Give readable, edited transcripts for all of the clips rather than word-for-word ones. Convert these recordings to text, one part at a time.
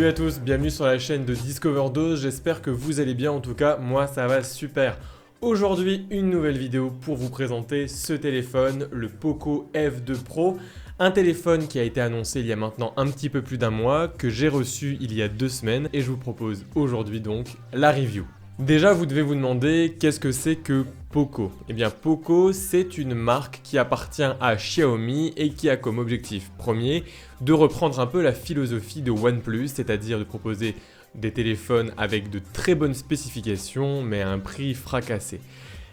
Salut à tous, bienvenue sur la chaîne de Discover Dose, j'espère que vous allez bien, en tout cas moi ça va super. Aujourd'hui une nouvelle vidéo pour vous présenter ce téléphone, le Poco F2 Pro, un téléphone qui a été annoncé il y a maintenant un petit peu plus d'un mois, que j'ai reçu il y a 2 semaines et je vous propose aujourd'hui donc la review. Déjà vous devez vous demander qu'est-ce que c'est que Poco. Eh bien Poco c'est une marque qui appartient à Xiaomi et qui a comme objectif premier de reprendre un peu la philosophie de OnePlus, c'est-à-dire de proposer des téléphones avec de très bonnes spécifications mais à un prix fracassé.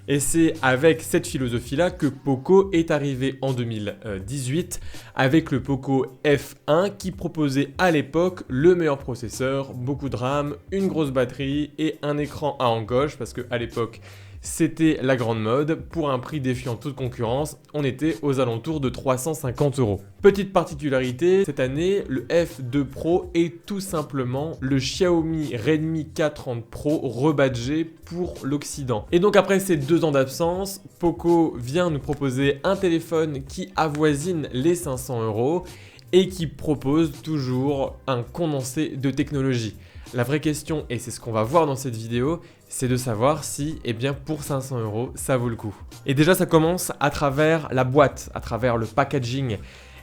Et c'est avec cette philosophie-là que Poco est arrivé en 2018 avec le Poco F1 qui proposait à l'époque le meilleur processeur, beaucoup de RAM, une grosse batterie et un écran à encoche parce qu'à l'époque c'était la grande mode. Pour un prix défiant toute concurrence, on était aux alentours de 350 €. Petite particularité, cette année, le F2 Pro est tout simplement le Xiaomi Redmi K30 Pro rebadgé pour l'Occident. Et donc après ces 2 ans d'absence, Poco vient nous proposer un téléphone qui avoisine les 500 € et qui propose toujours un condensé de technologie. La vraie question, et c'est ce qu'on va voir dans cette vidéo, c'est de savoir si, eh bien, pour 500 €, ça vaut le coup. Et déjà, ça commence à travers la boîte, à travers le packaging.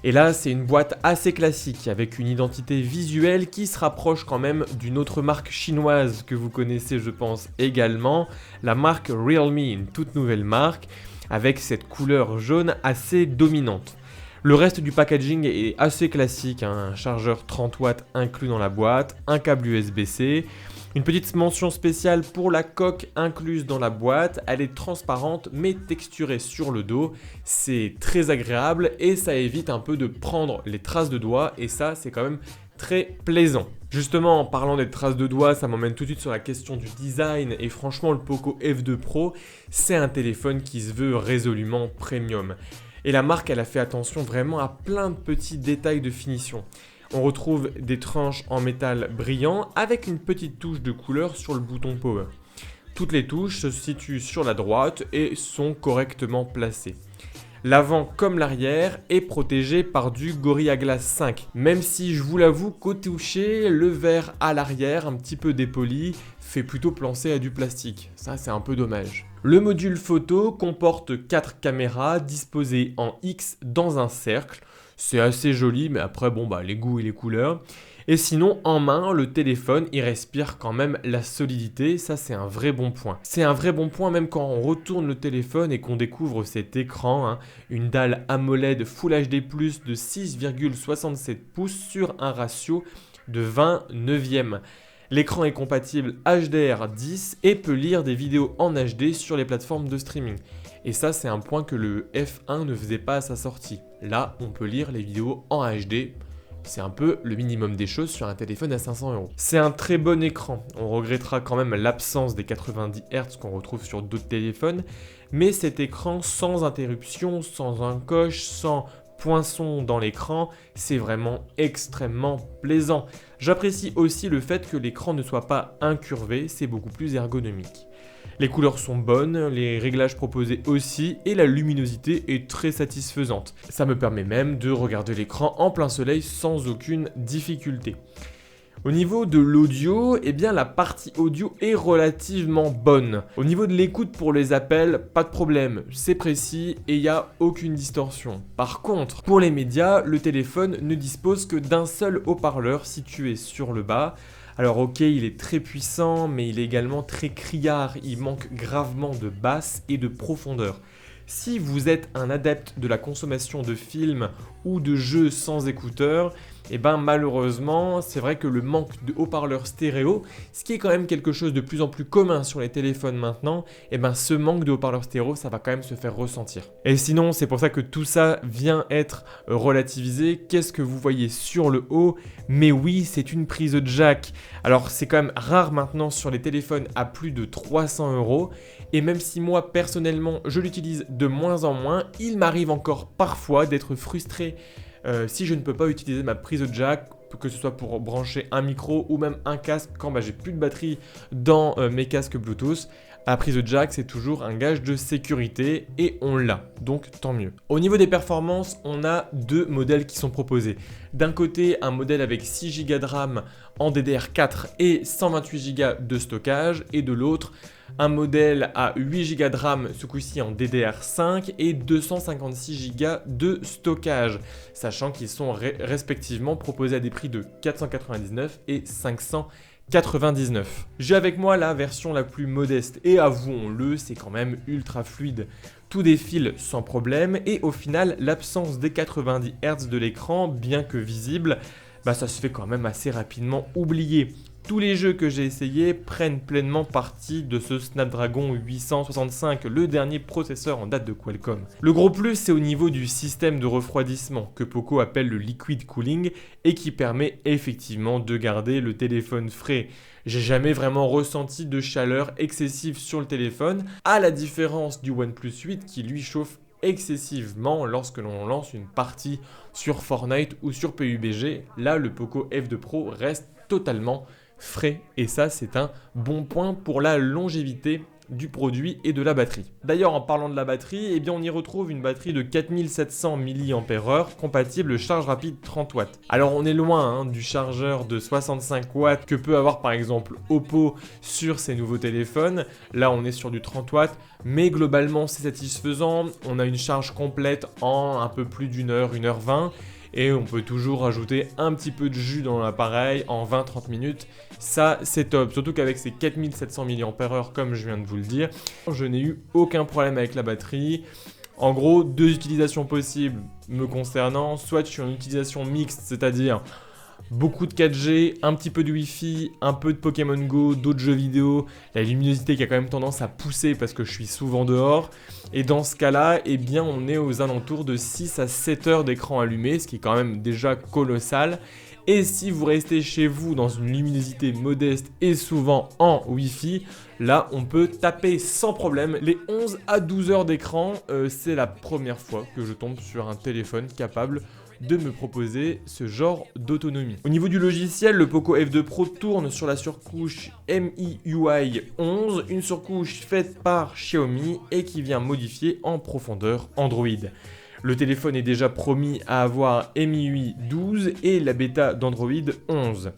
Et là, c'est une boîte assez classique, avec une identité visuelle qui se rapproche quand même d'une autre marque chinoise que vous connaissez, je pense, également, la marque Realme, une toute nouvelle marque, avec cette couleur jaune assez dominante. Le reste du packaging est assez classique, hein, un chargeur 30 watts inclus dans la boîte, un câble USB-C, une petite mention spéciale pour la coque incluse dans la boîte, elle est transparente mais texturée sur le dos, c'est très agréable et ça évite un peu de prendre les traces de doigts et ça c'est quand même très plaisant. Justement en parlant des traces de doigts, ça m'emmène tout de suite sur la question du design et franchement le Poco F2 Pro c'est un téléphone qui se veut résolument premium. Et la marque, elle a fait attention vraiment à plein de petits détails de finition. On retrouve des tranches en métal brillant avec une petite touche de couleur sur le bouton Power. Toutes les touches se situent sur la droite et sont correctement placées. L'avant comme l'arrière est protégé par du Gorilla Glass 5. Même si je vous l'avoue qu'au toucher, le verre à l'arrière, un petit peu dépoli, fait plutôt penser à du plastique. Ça c'est un peu dommage. Le module photo comporte 4 caméras disposées en X dans un cercle. C'est assez joli mais après bon les goûts et les couleurs. Et sinon en main le téléphone il respire quand même la solidité, ça c'est un vrai bon point. C'est un vrai bon point même quand on retourne le téléphone et qu'on découvre cet écran, une dalle AMOLED Full HD+ de 6,67 pouces sur un ratio de 20/9. L'écran est compatible HDR10 et peut lire des vidéos en HD sur les plateformes de streaming. Et ça c'est un point que le F1 ne faisait pas à sa sortie. Là on peut lire les vidéos en HD. C'est un peu le minimum des choses sur un téléphone à 500 €. C'est un très bon écran. On regrettera quand même l'absence des 90 Hz qu'on retrouve sur d'autres téléphones. Mais cet écran sans interruption, sans encoche, sans poinçon dans l'écran, c'est vraiment extrêmement plaisant. J'apprécie aussi le fait que l'écran ne soit pas incurvé, c'est beaucoup plus ergonomique. Les couleurs sont bonnes, les réglages proposés aussi et la luminosité est très satisfaisante. Ça me permet même de regarder l'écran en plein soleil sans aucune difficulté. Au niveau de l'audio, eh bien la partie audio est relativement bonne. Au niveau de l'écoute pour les appels, pas de problème, c'est précis et il n'y a aucune distorsion. Par contre, pour les médias, le téléphone ne dispose que d'un seul haut-parleur situé sur le bas. Alors ok, il est très puissant, mais il est également très criard, il manque gravement de basse et de profondeur. Si vous êtes un adepte de la consommation de films ou de jeux sans écouteurs, malheureusement, c'est vrai que le manque de haut-parleurs stéréo, ce qui est quand même quelque chose de plus en plus commun sur les téléphones maintenant, ce manque de haut-parleurs stéréo, ça va quand même se faire ressentir. Et sinon, c'est pour ça que tout ça vient être relativisé. Qu'est-ce que vous voyez sur le haut? Mais oui, c'est une prise jack. Alors, c'est quand même rare maintenant sur les téléphones à plus de 300 €. Et même si moi, personnellement, je l'utilise de moins en moins, il m'arrive encore parfois d'être frustré si je ne peux pas utiliser ma prise jack que ce soit pour brancher un micro ou même un casque quand j'ai plus de batterie dans mes casques Bluetooth. La prise jack, c'est toujours un gage de sécurité et on l'a, donc tant mieux. Au niveau des performances, on a deux modèles qui sont proposés. D'un côté, un modèle avec 6 Go de RAM en DDR4 et 128 Go de stockage, et de l'autre, un modèle à 8 Go de RAM, ce coup-ci en DDR5 et 256 Go de stockage, sachant qu'ils sont respectivement proposés à des prix de 499 et 599. J'ai avec moi la version la plus modeste et avouons-le, c'est quand même ultra fluide. Tout défile sans problème et au final, l'absence des 90 Hz de l'écran, bien que visible, ça se fait quand même assez rapidement oublier. Tous les jeux que j'ai essayés prennent pleinement parti de ce Snapdragon 865, le dernier processeur en date de Qualcomm. Le gros plus, c'est au niveau du système de refroidissement, que Poco appelle le liquid cooling, et qui permet effectivement de garder le téléphone frais. J'ai jamais vraiment ressenti de chaleur excessive sur le téléphone, à la différence du OnePlus 8 qui lui chauffe excessivement lorsque l'on lance une partie sur Fortnite ou sur PUBG. Là, le Poco F2 Pro reste totalement frais et ça, c'est un bon point pour la longévité du produit et de la batterie. D'ailleurs, en parlant de la batterie, on y retrouve une batterie de 4700 mAh compatible charge rapide 30 watts. Alors on est loin du chargeur de 65 watts que peut avoir par exemple Oppo sur ses nouveaux téléphones. Là on est sur du 30 watts, mais globalement c'est satisfaisant. On a une charge complète en un peu plus d'une heure, 1h20. Et on peut toujours rajouter un petit peu de jus dans l'appareil en 20-30 minutes. Ça, c'est top. Surtout qu'avec ces 4700 mAh, comme je viens de vous le dire, je n'ai eu aucun problème avec la batterie. En gros, deux utilisations possibles me concernant. Soit je suis en utilisation mixte, c'est-à-dire beaucoup de 4G, un petit peu de Wi-Fi, un peu de Pokémon Go, d'autres jeux vidéo, la luminosité qui a quand même tendance à pousser parce que je suis souvent dehors. Et dans ce cas-là, on est aux alentours de 6 à 7 heures d'écran allumé, ce qui est quand même déjà colossal. Et si vous restez chez vous dans une luminosité modeste et souvent en Wi-Fi, là on peut taper sans problème les 11 à 12 heures d'écran. C'est la première fois que je tombe sur un téléphone capable de me proposer ce genre d'autonomie. Au niveau du logiciel, le Poco F2 Pro tourne sur la surcouche MIUI 11, une surcouche faite par Xiaomi et qui vient modifier en profondeur Android. Le téléphone est déjà promis à avoir MIUI 12 et la bêta d'Android 11.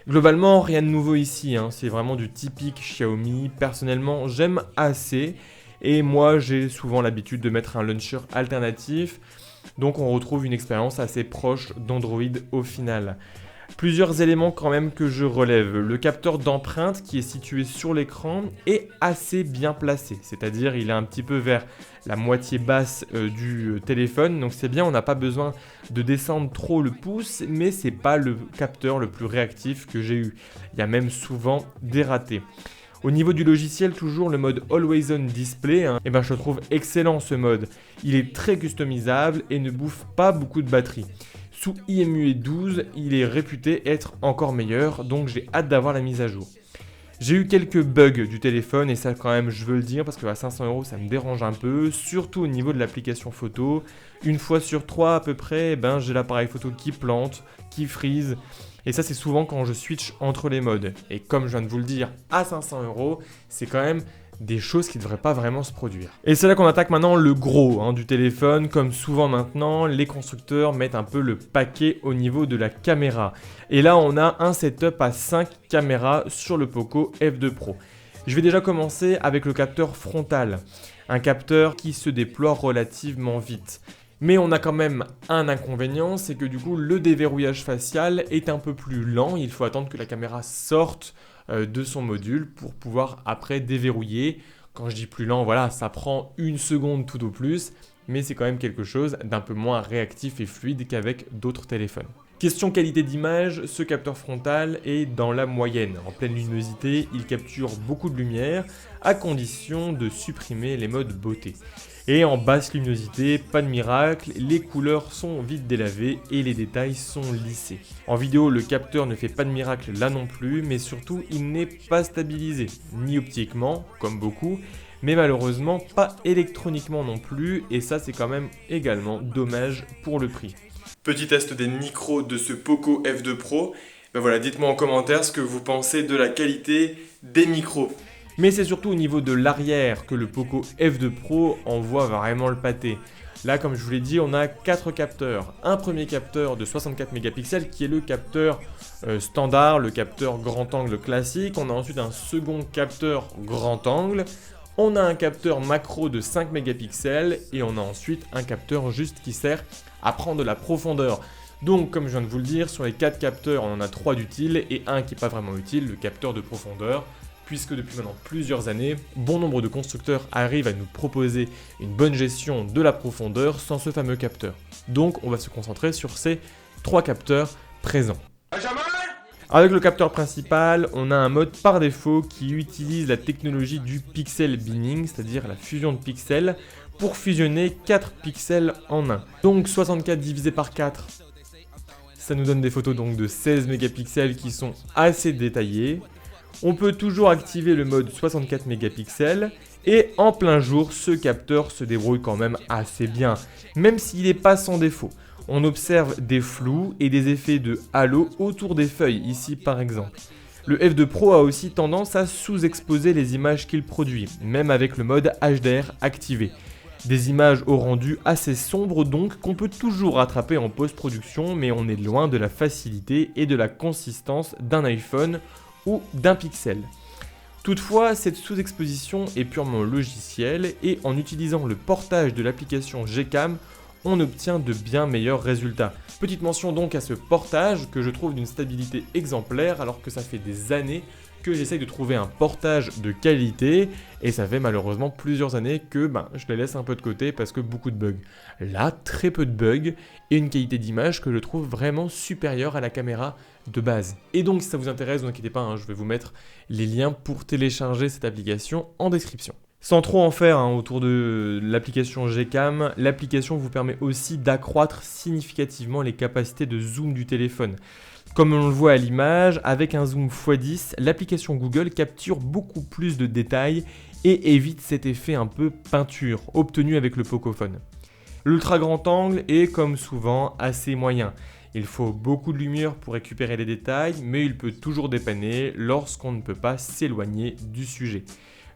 Globalement, rien de nouveau ici, c'est vraiment du typique Xiaomi. Personnellement, j'aime assez et moi j'ai souvent l'habitude de mettre un launcher alternatif. Donc on retrouve une expérience assez proche d'Android au final. Plusieurs éléments quand même que je relève. Le capteur d'empreinte qui est situé sur l'écran est assez bien placé. C'est-à-dire il est un petit peu vers la moitié basse du téléphone. Donc c'est bien, on n'a pas besoin de descendre trop le pouce, mais c'est pas le capteur le plus réactif que j'ai eu. Il y a même souvent des ratés. Au niveau du logiciel, toujours le mode Always On Display, je le trouve excellent ce mode. Il est très customisable et ne bouffe pas beaucoup de batterie. Sous IMUI 12, il est réputé être encore meilleur, donc j'ai hâte d'avoir la mise à jour. J'ai eu quelques bugs du téléphone et ça quand même je veux le dire parce qu'à 500 € ça me dérange un peu, surtout au niveau de l'application photo. Une fois sur 3 à peu près, j'ai l'appareil photo qui plante, qui freeze. Et ça c'est souvent quand je switch entre les modes. Et comme je viens de vous le dire, à 500 €, c'est quand même des choses qui ne devraient pas vraiment se produire. Et c'est là qu'on attaque maintenant le gros du téléphone. Comme souvent maintenant, les constructeurs mettent un peu le paquet au niveau de la caméra. Et là on a un setup à 5 caméras sur le Poco F2 Pro. Je vais déjà commencer avec le capteur frontal. Un capteur qui se déploie relativement vite. Mais on a quand même un inconvénient, c'est que du coup le déverrouillage facial est un peu plus lent. Il faut attendre que la caméra sorte de son module pour pouvoir après déverrouiller. Quand je dis plus lent, voilà, ça prend 1 seconde tout au plus, mais c'est quand même quelque chose d'un peu moins réactif et fluide qu'avec d'autres téléphones. Question qualité d'image, ce capteur frontal est dans la moyenne. En pleine luminosité, il capture beaucoup de lumière à condition de supprimer les modes beauté. Et en basse luminosité, pas de miracle, les couleurs sont vite délavées et les détails sont lissés. En vidéo, le capteur ne fait pas de miracle là non plus, mais surtout il n'est pas stabilisé, ni optiquement, comme beaucoup, mais malheureusement pas électroniquement non plus, et ça c'est quand même également dommage pour le prix. Petit test des micros de ce Poco F2 Pro. Ben voilà, dites-moi en commentaire ce que vous pensez de la qualité des micros. Mais c'est surtout au niveau de l'arrière que le Poco F2 Pro envoie vraiment le pâté. Là, comme je vous l'ai dit, on a 4 capteurs. Un premier capteur de 64 mégapixels qui est le capteur standard, le capteur grand angle classique. On a ensuite un second capteur grand angle. On a un capteur macro de 5 mégapixels et on a ensuite un capteur juste qui sert à prendre de la profondeur. Donc, comme je viens de vous le dire, sur les 4 capteurs, on en a 3 d'utiles et un qui n'est pas vraiment utile, le capteur de profondeur. Puisque depuis maintenant plusieurs années, bon nombre de constructeurs arrivent à nous proposer une bonne gestion de la profondeur sans ce fameux capteur. Donc on va se concentrer sur ces 3 capteurs présents. Avec le capteur principal, on a un mode par défaut qui utilise la technologie du pixel binning, c'est-à-dire la fusion de pixels, pour fusionner 4 pixels en un. Donc 64 divisé par 4, ça nous donne des photos donc de 16 mégapixels qui sont assez détaillées. On peut toujours activer le mode 64 mégapixels et en plein jour, ce capteur se débrouille quand même assez bien, même s'il n'est pas sans défaut. On observe des flous et des effets de halo autour des feuilles, ici par exemple. Le F2 Pro a aussi tendance à sous-exposer les images qu'il produit, même avec le mode HDR activé. Des images au rendu assez sombre donc qu'on peut toujours rattraper en post-production, mais on est loin de la facilité et de la consistance d'un iPhone ou d'un pixel. Toutefois, cette sous-exposition est purement logicielle et en utilisant le portage de l'application Gcam, on obtient de bien meilleurs résultats. Petite mention donc à ce portage que je trouve d'une stabilité exemplaire alors que ça fait des années que j'essaye de trouver un portage de qualité et ça fait malheureusement plusieurs années que je les laisse un peu de côté parce que beaucoup de bugs. Là, très peu de bugs et une qualité d'image que je trouve vraiment supérieure à la caméra de base. Et donc si ça vous intéresse, ne vous inquiétez pas, je vais vous mettre les liens pour télécharger cette application en description. Sans trop en faire autour de l'application Gcam, l'application vous permet aussi d'accroître significativement les capacités de zoom du téléphone. Comme on le voit à l'image, avec un zoom x10, l'application Google capture beaucoup plus de détails et évite cet effet un peu peinture obtenu avec le Pocophone. L'ultra grand angle est comme souvent assez moyen. Il faut beaucoup de lumière pour récupérer les détails, mais il peut toujours dépanner lorsqu'on ne peut pas s'éloigner du sujet.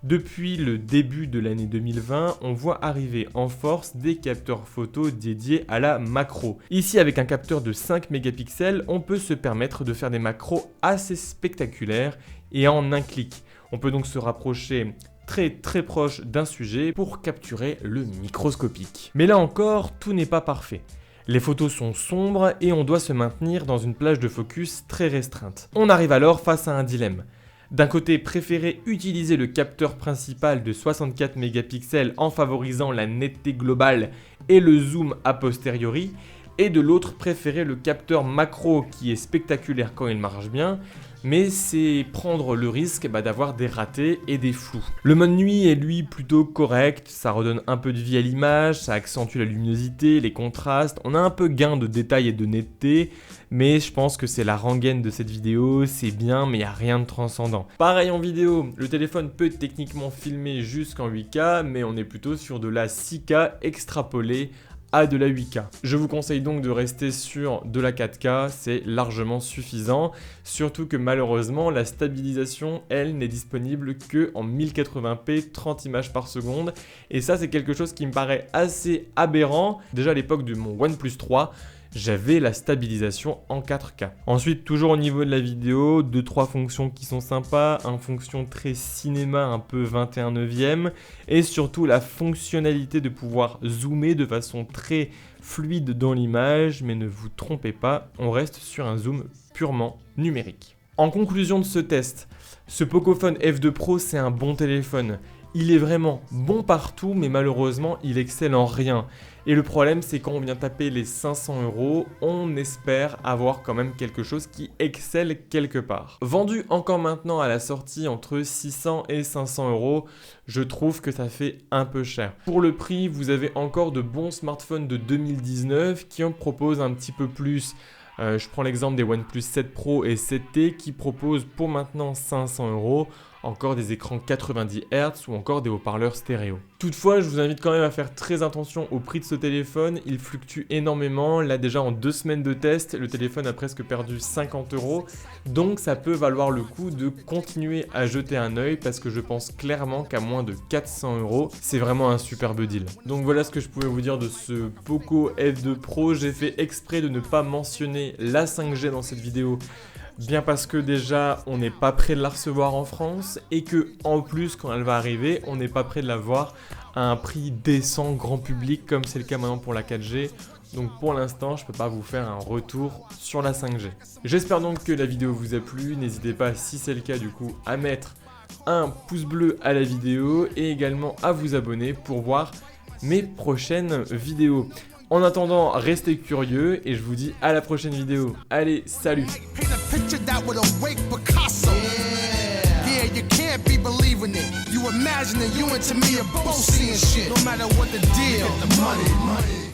Depuis le début de l'année 2020, on voit arriver en force des capteurs photo dédiés à la macro. Ici, avec un capteur de 5 mégapixels, on peut se permettre de faire des macros assez spectaculaires et en un clic. On peut donc se rapprocher très proche d'un sujet pour capturer le microscopique. Mais là encore, tout n'est pas parfait. Les photos sont sombres et on doit se maintenir dans une plage de focus très restreinte. On arrive alors face à un dilemme. D'un côté, préférer utiliser le capteur principal de 64 mégapixels en favorisant la netteté globale et le zoom a posteriori, et de l'autre, préférer le capteur macro qui est spectaculaire quand il marche bien, mais c'est prendre le risque d'avoir des ratés et des flous. Le mode nuit est lui plutôt correct, ça redonne un peu de vie à l'image, ça accentue la luminosité, les contrastes, on a un peu gain de détail et de netteté, mais je pense que c'est la rengaine de cette vidéo, c'est bien mais il n'y a rien de transcendant. Pareil en vidéo, le téléphone peut techniquement filmer jusqu'en 8K, mais on est plutôt sur de la 6K extrapolée à de la 8K. Je vous conseille donc de rester sur de la 4K, c'est largement suffisant, surtout que malheureusement la stabilisation, elle, n'est disponible que en 1080p 30 images par seconde, et ça c'est quelque chose qui me paraît assez aberrant. Déjà à l'époque de mon OnePlus 3, j'avais la stabilisation en 4K. Ensuite, toujours au niveau de la vidéo, 2-3 fonctions qui sont sympas, une fonction très cinéma un peu 21/9, et surtout la fonctionnalité de pouvoir zoomer de façon très fluide dans l'image, mais ne vous trompez pas, on reste sur un zoom purement numérique. En conclusion de ce test, ce Pocophone F2 Pro c'est un bon téléphone. Il est vraiment bon partout, mais malheureusement, il excelle en rien. Et le problème, c'est quand on vient taper les 500 €, on espère avoir quand même quelque chose qui excelle quelque part. Vendu encore maintenant à la sortie entre 600 et 500 €, je trouve que ça fait un peu cher. Pour le prix, vous avez encore de bons smartphones de 2019 qui en proposent un petit peu plus. Je prends l'exemple des OnePlus 7 Pro et 7T qui proposent pour maintenant 500 €. encore des écrans 90 Hz ou encore des haut-parleurs stéréo. Toutefois, je vous invite quand même à faire très attention au prix de ce téléphone, il fluctue énormément. Là déjà en 2 semaines de test, le téléphone a presque perdu 50 €, donc ça peut valoir le coup de continuer à jeter un œil parce que je pense clairement qu'à moins de 400 €, c'est vraiment un superbe deal. Donc voilà ce que je pouvais vous dire de ce Poco F2 Pro. J'ai fait exprès de ne pas mentionner la 5G dans cette vidéo, bien parce que déjà on n'est pas prêt de la recevoir en France et que en plus quand elle va arriver, on n'est pas prêt de la voir à un prix décent grand public comme c'est le cas maintenant pour la 4G. Donc pour l'instant, je ne peux pas vous faire un retour sur la 5G. J'espère donc que la vidéo vous a plu. N'hésitez pas, si c'est le cas du coup, à mettre un pouce bleu à la vidéo et également à vous abonner pour voir mes prochaines vidéos. En attendant, restez curieux et je vous dis à la prochaine vidéo. Allez, salut! Yeah, you can't be believing it. You imagining you and to me are both seeing shit. No matter what the deal, the money.